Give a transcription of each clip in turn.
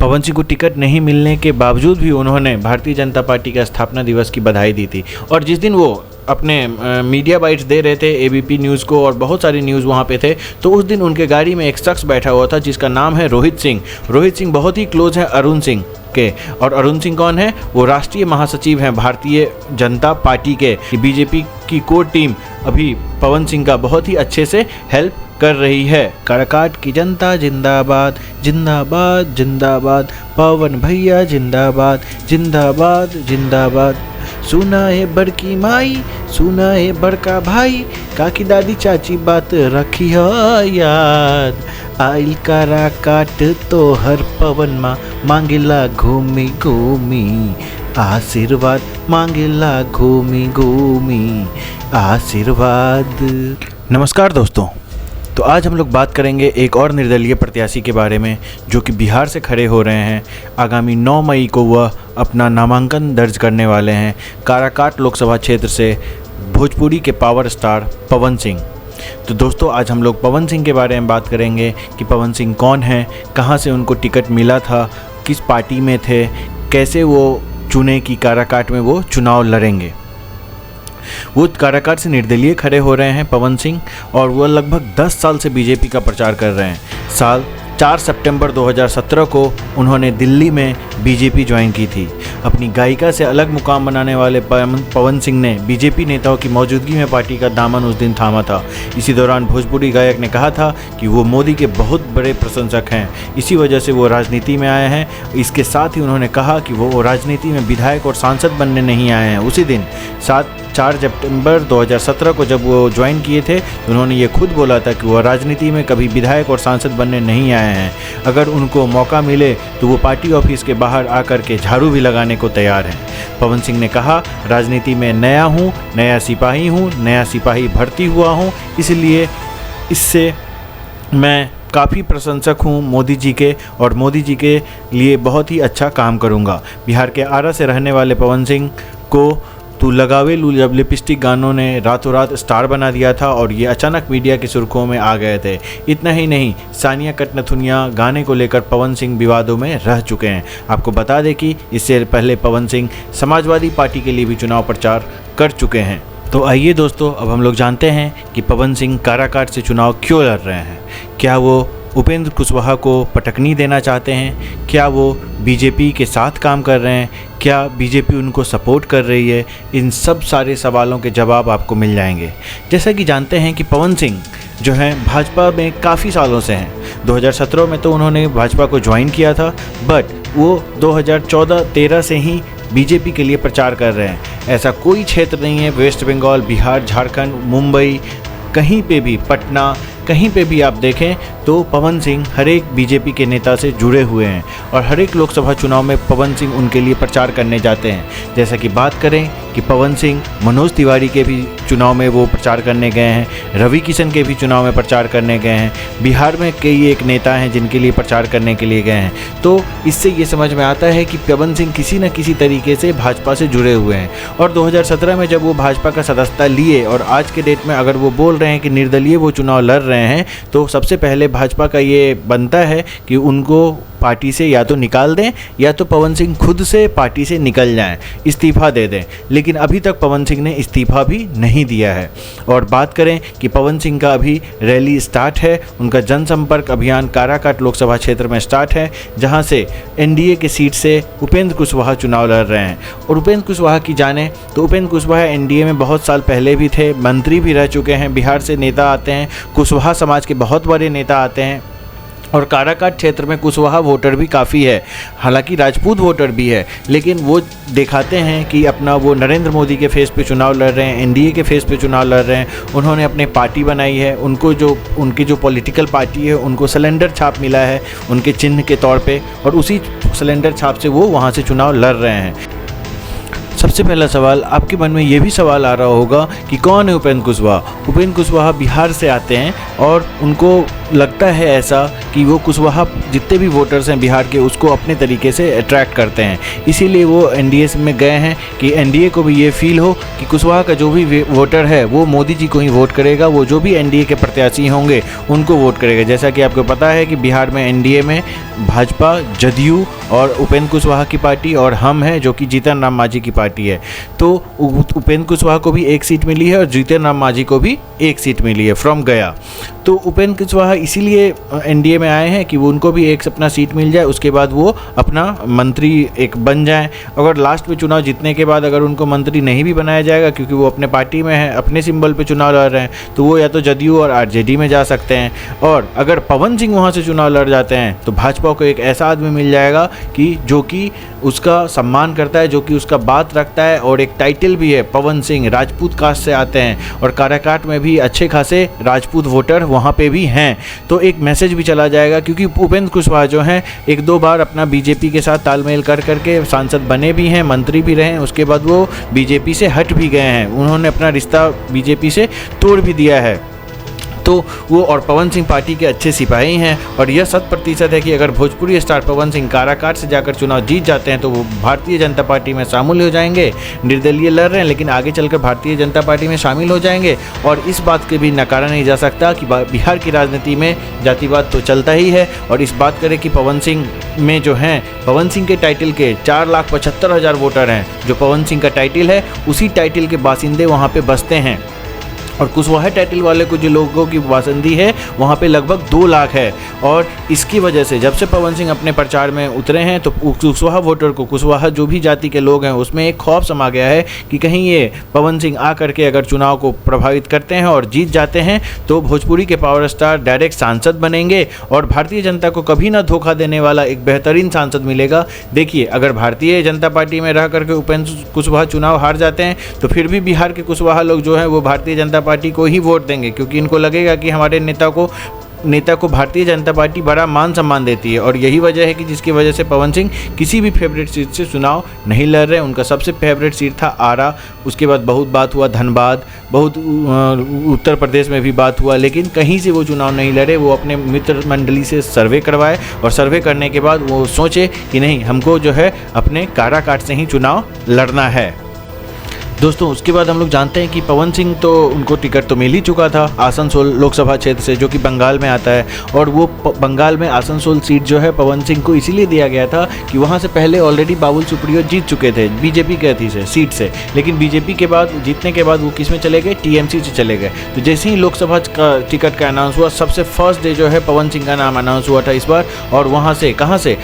पवन सिंह को टिकट नहीं मिलने के बावजूद भी उन्होंने भारतीय जनता पार्टी के स्थापना दिवस की बधाई दी थी। और जिस दिन वो अपने मीडिया बाइट्स दे रहे थे एबीपी न्यूज़ को और बहुत सारे न्यूज़ वहाँ पे थे, तो उस दिन उनके गाड़ी में एक शख्स बैठा हुआ था जिसका नाम है रोहित सिंह। रोहित सिंह बहुत ही क्लोज है अरुण सिंह के। और अरुण सिंह कौन है? वो राष्ट्रीय महासचिव हैं भारतीय जनता पार्टी के। बीजेपी की कोर टीम अभी पवन सिंह का बहुत ही अच्छे से हेल्प कर रही है। काराकाट की जनता जिंदाबाद जिंदाबाद जिंदाबाद, पवन भैया जिंदाबाद जिंदाबाद जिंदाबाद। सुना है बड़की माई, सुना है बड़का भाई, काकी दादी चाची बात रखी है याद। आइल काराकाट तो हर पवन माँ मांगेला घूमी घूमी आशीर्वाद, मांगेला घूमी घूमी आशीर्वाद। नमस्कार दोस्तों, तो आज हम लोग बात करेंगे एक और निर्दलीय प्रत्याशी के बारे में जो कि बिहार से खड़े हो रहे हैं। आगामी 9 मई को वह अपना नामांकन दर्ज करने वाले हैं काराकाट लोकसभा क्षेत्र से भोजपुरी के पावर स्टार पवन सिंह। तो दोस्तों, आज हम लोग पवन सिंह के बारे में बात करेंगे कि पवन सिंह कौन है, कहां से उनको टिकट मिला था, किस पार्टी में थे, कैसे वो चुने कि काराकाट में वो चुनाव लड़ेंगे। वो काराकाट से निर्दलीय खड़े हो रहे हैं पवन सिंह, और वह लगभग 10 साल से बीजेपी का प्रचार कर रहे हैं। साल 4 सितंबर 2017 को उन्होंने दिल्ली में बीजेपी ज्वाइन की थी। अपनी गायिका से अलग मुकाम बनाने वाले पवन सिंह ने बीजेपी नेताओं की मौजूदगी में पार्टी का दामन उस दिन थामा था। इसी दौरान भोजपुरी गायक ने कहा था कि वो मोदी के बहुत बड़े प्रशंसक हैं, इसी वजह से वो राजनीति में आए हैं। इसके साथ ही उन्होंने कहा कि वो राजनीति में विधायक और सांसद बनने नहीं आए हैं। उसी दिन 4 सितंबर 2017 को जब वो ज्वाइन किए थे, तो उन्होंने ये खुद बोला था कि वो राजनीति में कभी विधायक और सांसद बनने नहीं आए हैं। अगर उनको मौका मिले तो वो पार्टी ऑफिस के बाहर आकर के झाड़ू भी लगाने को तैयार हैं। पवन सिंह ने कहा, राजनीति में नया हूँ, नया सिपाही भर्ती हुआ हूँ, इसलिए इससे मैं काफ़ी प्रशंसक हूँ मोदी जी के, और मोदी जी के लिए बहुत ही अच्छा काम करूँगा। बिहार के आरा से रहने वाले पवन सिंह को तू लगावे लू जब लिपस्टिक गानों ने रातों रात स्टार बना दिया था, और ये अचानक मीडिया की सुर्खियों में आ गए थे। इतना ही नहीं, सानिया कटनथुनिया गाने को लेकर पवन सिंह विवादों में रह चुके हैं। आपको बता दें कि इससे पहले पवन सिंह समाजवादी पार्टी के लिए भी चुनाव प्रचार कर चुके हैं। तो आइए दोस्तों, अब हम लोग जानते हैं कि पवन सिंह काराकाट से चुनाव क्यों लड़ रहे हैं। क्या वो उपेंद्र कुशवाहा को पटकनी देना चाहते हैं? क्या वो बीजेपी के साथ काम कर रहे हैं? क्या बीजेपी उनको सपोर्ट कर रही है? इन सब सारे सवालों के जवाब आपको मिल जाएंगे। जैसा कि जानते हैं कि पवन सिंह जो हैं भाजपा में काफ़ी सालों से हैं। 2017 में तो उन्होंने भाजपा को ज्वाइन किया था, बट वो 2014-13 से ही बीजेपी के लिए प्रचार कर रहे हैं। ऐसा कोई क्षेत्र नहीं है वेस्ट बंगाल, बिहार, झारखंड, मुंबई, कहीं पे भी, पटना, कहीं पे भी आप देखें तो पवन सिंह हर एक बीजेपी के नेता से जुड़े हुए हैं, और हर एक लोकसभा चुनाव में पवन सिंह उनके लिए प्रचार करने जाते हैं। जैसा कि बात करें कि पवन सिंह मनोज तिवारी के भी चुनाव में वो प्रचार करने गए हैं, रवि किशन के भी चुनाव में प्रचार करने गए हैं, बिहार में कई एक नेता हैं जिनके लिए प्रचार करने के लिए गए हैं। तो इससे ये समझ में आता है कि पवन सिंह किसी न किसी तरीके से भाजपा से जुड़े हुए हैं। और 2017 में जब वो भाजपा का सदस्यता लिए, और आज के डेट में अगर वो बोल रहे हैं कि निर्दलीय वो चुनाव लड़ रहे हैं, तो सबसे पहले भाजपा का ये बनता है कि उनको पार्टी से या तो निकाल दें, या तो पवन सिंह खुद से पार्टी से निकल जाएं, इस्तीफा दे दें। लेकिन अभी तक पवन सिंह ने इस्तीफा भी नहीं दिया है। और बात करें कि पवन सिंह का अभी रैली स्टार्ट है, उनका जनसंपर्क अभियान काराकाट लोकसभा क्षेत्र में स्टार्ट है, जहां से एनडीए की सीट से उपेंद्र कुशवाहा चुनाव लड़ रहे हैं। और उपेंद्र कुशवाहा की जाने तो उपेंद्र कुशवाहा एनडीए में बहुत साल पहले भी थे, मंत्री भी रह चुके हैं, बिहार से नेता आते हैं, कुशवाहा समाज के बहुत बड़े नेता आते हैं, और काराकाट क्षेत्र में कुशवाहा वोटर भी काफ़ी है। हालांकि राजपूत वोटर भी है, लेकिन वो दिखाते हैं कि अपना वो नरेंद्र मोदी के फेस पे चुनाव लड़ रहे हैं, एनडीए के फेस पे चुनाव लड़ रहे हैं। उन्होंने अपने पार्टी बनाई है, उनकी जो पॉलिटिकल पार्टी है उनको सिलेंडर छाप मिला है उनके चिन्ह के तौर पे, और उसी सिलेंडर छाप से वो वहाँ से चुनाव लड़ रहे हैं। सबसे पहला सवाल आपके मन में ये भी सवाल आ रहा होगा कि कौन है उपेंद्र कुशवाहा। उपेंद्र कुशवाहा बिहार से आते हैं, और उनको लगता है ऐसा कि वो कुशवाहा जितने भी वोटर्स हैं बिहार के उसको अपने तरीके से अट्रैक्ट करते हैं, इसीलिए वो एनडीए में गए हैं कि एनडीए को भी ये फील हो कि कुशवाहा का जो भी वोटर है वो मोदी जी को ही वोट करेगा, वो जो भी एनडीए के प्रत्याशी होंगे उनको वोट करेगा। जैसा कि आपको पता है कि बिहार में एनडीए में भाजपा, जदयू और उपेंद्र कुशवाहा की पार्टी और हम हैं जो कि जीतन राम मांझी की पार्टी है। तो उपेंद्र कुशवाहा को भी एक सीट मिली है और जीतन राम मांझी को भी एक सीट मिली है फ्रॉम गया। तो उपेंद्र कुशवाहा इसीलिए एनडीए में आए हैं कि वो उनको भी एक अपना सीट मिल जाए, उसके बाद वो अपना मंत्री एक बन जाएं। अगर लास्ट में चुनाव जीतने के बाद अगर उनको मंत्री नहीं भी बनाया जाएगा क्योंकि वो अपने पार्टी में है, अपने सिंबल पे चुनाव लड़ रहे हैं, तो वो या तो जदयू और आरजेडी में जा सकते हैं। और अगर पवन सिंह वहाँ से चुनाव लड़ जाते हैं तो भाजपा को एक ऐसा आदमी मिल जाएगा कि जो कि उसका सम्मान करता है, जो कि उसका बात रखता है और एक टाइटल भी है पवन सिंह, राजपूत कास्ट से आते हैं और काराकाट में भी अच्छे खासे राजपूत वोटर वहाँ पे भी हैं। तो एक मैसेज भी चला जाएगा क्योंकि उपेंद्र कुशवाहा जो हैं एक दो बार अपना बीजेपी के साथ तालमेल कर करके सांसद बने भी हैं, मंत्री भी रहे हैं, उसके बाद वो बीजेपी से हट भी गए हैं, उन्होंने अपना रिश्ता बीजेपी से तोड़ भी दिया है। तो वो और पवन सिंह पार्टी के अच्छे सिपाही हैं और यह 100% है कि अगर भोजपुरी स्टार पवन सिंह काराकाट से जाकर चुनाव जीत जाते हैं तो वो भारतीय जनता पार्टी में शामिल हो जाएंगे। निर्दलीय लड़ रहे हैं लेकिन आगे चलकर भारतीय जनता पार्टी में शामिल हो जाएंगे। और इस बात के भी नकारा नहीं जा सकता कि बिहार की राजनीति में जातिवाद तो चलता ही है। और इस बात करें कि पवन सिंह में जो हैं, पवन सिंह के टाइटल के 4,75,000 वोटर हैं, जो पवन सिंह का टाइटल है उसी टाइटल के बासिंदे वहाँ पर बसते हैं। और कुशवाहा टाइटल वाले को जो लोगों की पसंदी है वहाँ पे लगभग 2 लाख है। और इसकी वजह से जब से पवन सिंह अपने प्रचार में उतरे हैं तो कुशवाहा वोटर को, कुशवाहा जो भी जाति के लोग हैं उसमें एक खौफ समा गया है कि कहीं ये पवन सिंह आ करके अगर चुनाव को प्रभावित करते हैं और जीत जाते हैं तो भोजपुरी के पावर स्टार डायरेक्ट सांसद बनेंगे और भारतीय जनता को कभी ना धोखा देने वाला एक बेहतरीन सांसद मिलेगा। देखिए, अगर भारतीय जनता पार्टी में रह करके उपेंद्र कुशवाहा चुनाव हार जाते हैं तो फिर भी बिहार के कुशवाहा लोग जो हैं वो भारतीय जनता पार्टी को ही वोट देंगे क्योंकि इनको लगेगा कि हमारे नेता को भारतीय जनता पार्टी बड़ा मान सम्मान देती है। और यही वजह है कि जिसकी वजह से पवन सिंह किसी भी फेवरेट सीट से चुनाव नहीं लड़ रहे। उनका सबसे फेवरेट सीट था आरा, उसके बाद बहुत बात हुआ धनबाद, बहुत उत्तर प्रदेश में भी बात हुआ, लेकिन कहीं से वो चुनाव नहीं लड़े। वो अपने मित्र मंडली से सर्वे करवाए और सर्वे करने के बाद वो सोचे कि नहीं, हमको जो है अपने काराकाट से ही चुनाव लड़ना है। दोस्तों, उसके बाद हम लोग जानते हैं कि पवन सिंह तो उनको टिकट तो मिल ही चुका था आसनसोल लोकसभा क्षेत्र से, जो कि बंगाल में आता है। और वो बंगाल में आसनसोल सीट जो है पवन सिंह को इसीलिए दिया गया था कि वहाँ से पहले ऑलरेडी बाबुल सुप्रियो जीत चुके थे बीजेपी के थी से सीट से, लेकिन बीजेपी के बाद जीतने के बाद वो किस में चले गए, टीएमसी से चले गए। तो जैसे ही लोकसभा का टिकट का अनाउंस हुआ, सबसे फर्स्ट डे जो है पवन सिंह का नाम अनाउंस हुआ था इस बार। और वहाँ से कहाँ से,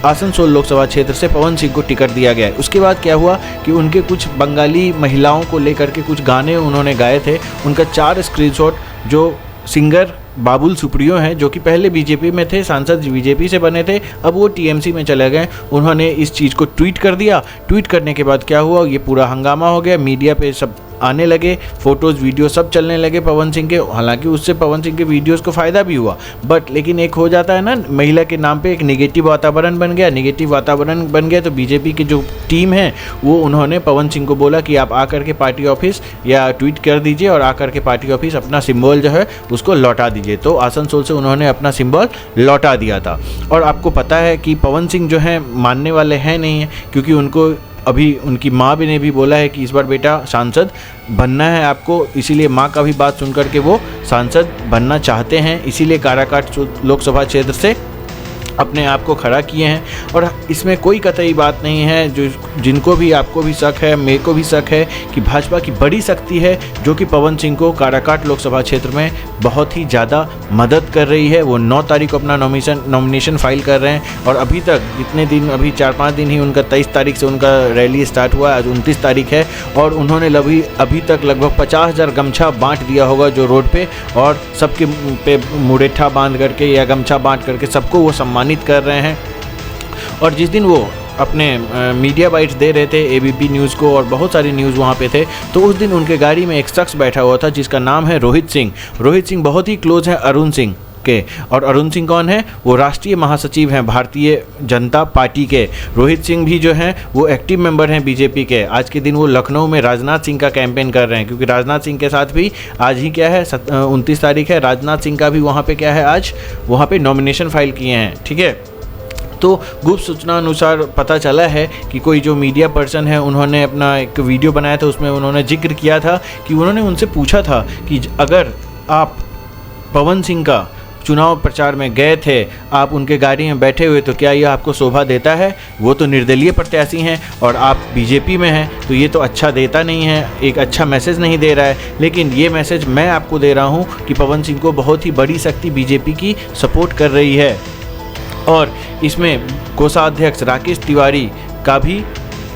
आसनसोल लोकसभा क्षेत्र से पवन सिंह को टिकट दिया गया। उसके बाद क्या हुआ कि उनके कुछ बंगाली महिलाओं को लेकर के कुछ गाने उन्होंने गाए थे, उनका 4 स्क्रीनशॉट जो सिंगर बाबुल सुप्रियो हैं, जो कि पहले बीजेपी में थे, सांसद बीजेपी से बने थे, अब वो टीएमसी में चले गए। उन्होंने इस चीज़ को ट्वीट कर दिया। ट्वीट करने के बाद क्या हुआ, ये पूरा हंगामा हो गया, मीडिया पे सब आने लगे, फोटोज़ वीडियो सब चलने लगे पवन सिंह के। हालांकि उससे पवन सिंह के वीडियोस को फ़ायदा भी हुआ, बट लेकिन एक हो जाता है ना, महिला के नाम पे एक नेगेटिव वातावरण बन गया। नेगेटिव वातावरण बन गया तो बीजेपी की जो टीम है वो उन्होंने पवन सिंह को बोला कि आप आकर के पार्टी ऑफिस या ट्वीट कर दीजिए और आकर के पार्टी ऑफिस अपना सिंबल जो है उसको लौटा दीजिए। तो आसनसोल से उन्होंने अपना सिंबल लौटा दिया था। और आपको पता है कि पवन सिंह जो है मानने वाले हैं नहीं है, क्योंकि उनको अभी उनकी माँ भी ने भी बोला है कि इस बार बेटा सांसद बनना है आपको, इसीलिए माँ का भी बात सुन करके वो सांसद बनना चाहते हैं, इसीलिए काराकाट लोकसभा क्षेत्र से अपने आप को खड़ा किए हैं। और इसमें कोई कतई बात नहीं है, जो जिनको भी, आपको भी शक है, मेरे को भी शक है कि भाजपा की बड़ी शक्ति है जो कि पवन सिंह को काराकाट लोकसभा क्षेत्र में बहुत ही ज़्यादा मदद कर रही है। वो 9 तारीख को अपना नॉमिनेशन फाइल कर रहे हैं और अभी तक जितने दिन, अभी 4-5 दिन ही उनका, 23 तारीख से उनका रैली स्टार्ट हुआ, आज 29 तारीख है और उन्होंने अभी तक लगभग 50,000 गमछा बांट दिया होगा जो रोड पे, और सबके पे मुरेठा बांध करके या गमछा बांट करके सबको वो सम्मानित कर रहे हैं। और जिस दिन वो अपने मीडिया बाइट्स दे रहे थे एबीपी न्यूज़ को और बहुत सारी न्यूज़ वहाँ पे थे, तो उस दिन उनके गाड़ी में एक शख्स बैठा हुआ था जिसका नाम है रोहित सिंह। रोहित सिंह बहुत ही क्लोज है अरुण सिंह के। और अरुण सिंह कौन है? वो राष्ट्रीय महासचिव हैं भारतीय जनता पार्टी के। रोहित सिंह भी जो हैं वो एक्टिव मेंबर हैं बीजेपी के। आज के दिन वो लखनऊ में राजनाथ सिंह का कैंपेन कर रहे हैं, क्योंकि राजनाथ सिंह के साथ भी आज ही क्या है 29 तारीख है, राजनाथ सिंह का भी वहाँ पे क्या है, आज वहाँ पे नॉमिनेशन फाइल किए हैं। ठीक है, तो गुप्त सूचना अनुसार पता चला है कि कोई जो मीडिया पर्सन है उन्होंने अपना एक वीडियो बनाया था, उसमें उन्होंने जिक्र किया था कि उन्होंने उनसे पूछा था कि अगर आप पवन सिंह का चुनाव प्रचार में गए थे, आप उनके गाड़ी में बैठे हुए, तो क्या यह आपको शोभा देता है? वो तो निर्दलीय प्रत्याशी हैं और आप बीजेपी में हैं, तो ये तो अच्छा देता नहीं है, एक अच्छा मैसेज नहीं दे रहा है। लेकिन ये मैसेज मैं आपको दे रहा हूँ कि पवन सिंह को बहुत ही बड़ी शक्ति बीजेपी की सपोर्ट कर रही है और इसमें कोषाध्यक्ष राकेश तिवारी का भी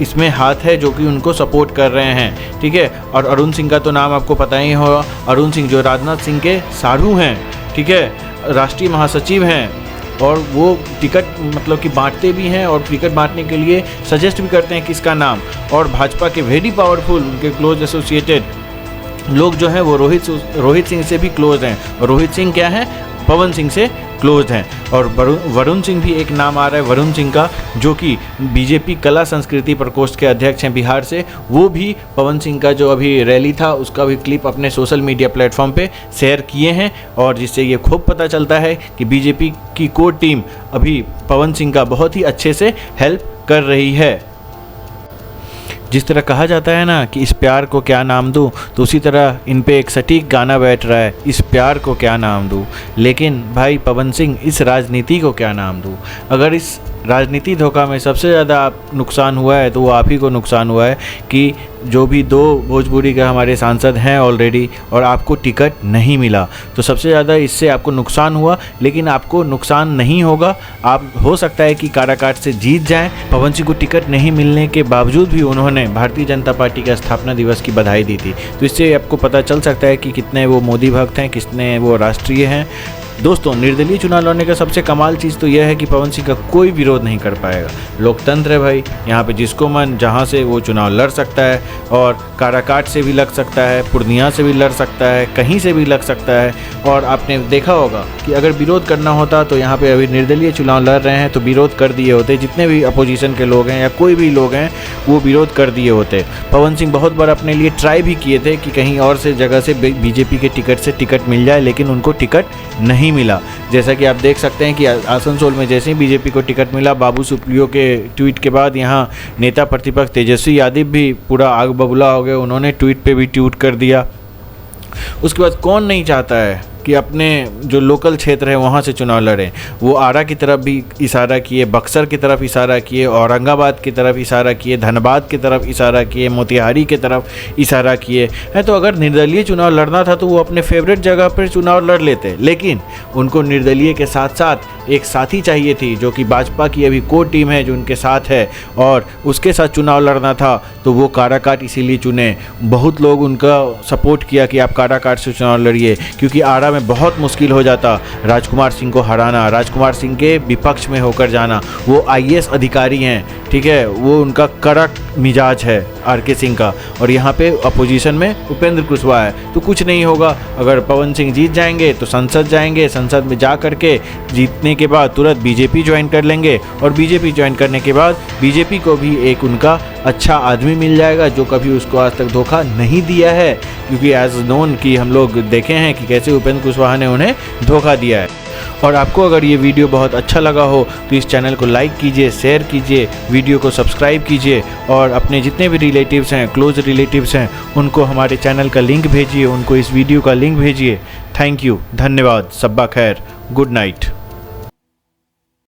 इसमें हाथ है, जो कि उनको सपोर्ट कर रहे हैं। ठीक है, और अरुण सिंह का तो नाम आपको पता ही होगा। अरुण सिंह जो राजनाथ सिंह के साढ़ू हैं, ठीक है, राष्ट्रीय महासचिव हैं और वो टिकट मतलब कि बांटते भी हैं और टिकट बांटने के लिए सजेस्ट भी करते हैं किसका नाम। और भाजपा के वेरी पावरफुल उनके क्लोज एसोसिएटेड लोग जो हैं वो रोहित सिंह से भी क्लोज हैं और रोहित सिंह क्या है, पवन सिंह से क्लोज हैं। और वरुण सिंह भी एक नाम आ रहा है, वरुण सिंह का, जो कि बीजेपी कला संस्कृति प्रकोष्ठ के अध्यक्ष हैं बिहार से। वो भी पवन सिंह का जो अभी रैली था उसका भी क्लिप अपने सोशल मीडिया प्लेटफॉर्म पे शेयर किए हैं और जिससे ये खूब पता चलता है कि बीजेपी की कोर टीम अभी पवन सिंह का बहुत ही अच्छे से हेल्प कर रही है। जिस तरह कहा जाता है ना कि इस प्यार को क्या नाम दूँ, तो उसी तरह इन पे एक सटीक गाना बैठ रहा है, इस प्यार को क्या नाम दूँ। लेकिन भाई पवन सिंह, इस राजनीति को क्या नाम दूँ? अगर इस राजनीति धोखा में सबसे ज़्यादा नुकसान हुआ है तो वो आप ही को नुकसान हुआ है कि जो भी 2 भोजपुरी के हमारे सांसद हैं ऑलरेडी और आपको टिकट नहीं मिला, तो सबसे ज़्यादा इससे आपको नुकसान हुआ। लेकिन आपको नुकसान नहीं होगा, आप हो सकता है कि काराकाट से जीत जाएं। पवन सिंह को टिकट नहीं मिलने के बावजूद भी उन्होंने भारतीय जनता पार्टी का स्थापना दिवस की बधाई दी थी, तो इससे आपको पता चल सकता है कि कितने वो मोदी भक्त हैं, कितने वो राष्ट्रीय हैं। दोस्तों, निर्दलीय चुनाव लड़ने का सबसे कमाल चीज़ तो यह है कि पवन सिंह का कोई विरोध नहीं कर पाएगा। लोकतंत्र है भाई, यहाँ पे जिसको मन जहाँ से वो चुनाव लड़ सकता है और काराकाट से भी लग सकता है, पूर्णिया से भी लड़ सकता है, कहीं से भी लग सकता है। और आपने देखा होगा कि अगर विरोध करना होता तो यहाँ पे अभी निर्दलीय चुनाव लड़ रहे हैं तो विरोध कर दिए होते, जितने भी अपोजिशन के लोग हैं या कोई भी लोग हैं वो विरोध कर दिए होते। पवन सिंह बहुत बार अपने लिए ट्राई भी किए थे कि कहीं और से जगह से बीजेपी के टिकट से टिकट मिल जाए, लेकिन उनको टिकट नहीं मिला। जैसा कि आप देख सकते हैं कि आसनसोल में जैसे ही बीजेपी को टिकट मिला, बाबू सुप्रियो के ट्वीट के बाद यहाँ नेता प्रतिपक्ष तेजस्वी यादव भी पूरा आग बबूला हो गए, उन्होंने ट्वीट पे भी ट्वीट कर दिया। उसके बाद कौन नहीं चाहता है कि अपने जो लोकल क्षेत्र है वहाँ से चुनाव लड़ें। वो आरा की तरफ भी इशारा किए, बक्सर की तरफ इशारा किए, औरंगाबाद की तरफ इशारा किए, धनबाद की तरफ इशारा किए, मोतिहारी की तरफ इशारा किए हैं। तो अगर निर्दलीय चुनाव लड़ना था तो वो अपने फेवरेट जगह पर चुनाव लड़ लेते, लेकिन उनको निर्दलीय के साथ साथ एक साथी चाहिए थी जो कि भाजपा की अभी कोर टीम है जो उनके साथ है और उसके साथ चुनाव लड़ना था, तो वो काराकाट इसीलिए चुने। बहुत लोग उनका सपोर्ट किया कि आप काराकाट से चुनाव लड़िए, क्योंकि आरा में बहुत मुश्किल हो जाता राजकुमार सिंह को हराना, राजकुमार सिंह के विपक्ष में होकर जाना। वो IAS अधिकारी हैं, ठीक है, वो उनका कड़क मिजाज है RK सिंह का, और यहाँ पे अपोजिशन में उपेंद्र कुशवाहा है। तो कुछ नहीं होगा, अगर पवन सिंह जीत जाएंगे तो संसद जाएंगे, संसद में जा करके जीतने के बाद तुरंत बीजेपी ज्वाइन कर लेंगे और बीजेपी ज्वाइन करने के बाद बीजेपी को भी एक उनका अच्छा आदमी मिल जाएगा जो कभी उसको आज तक धोखा नहीं दिया है, क्योंकि एज नोन कि हम लोग देखे हैं कि कैसे उपेंद्र कुशवाहा ने उन्हें धोखा दिया है। और आपको अगर ये वीडियो बहुत अच्छा लगा हो तो इस चैनल को लाइक कीजिए, शेयर कीजिए, वीडियो को सब्सक्राइब कीजिए और अपने जितने भी रिलेटिव्स हैं, क्लोज रिलेटिव्स हैं, उनको हमारे चैनल का लिंक भेजिए, उनको इस वीडियो का लिंक भेजिए। थैंक यू, धन्यवाद, सब्बा खैर, गुड नाइट।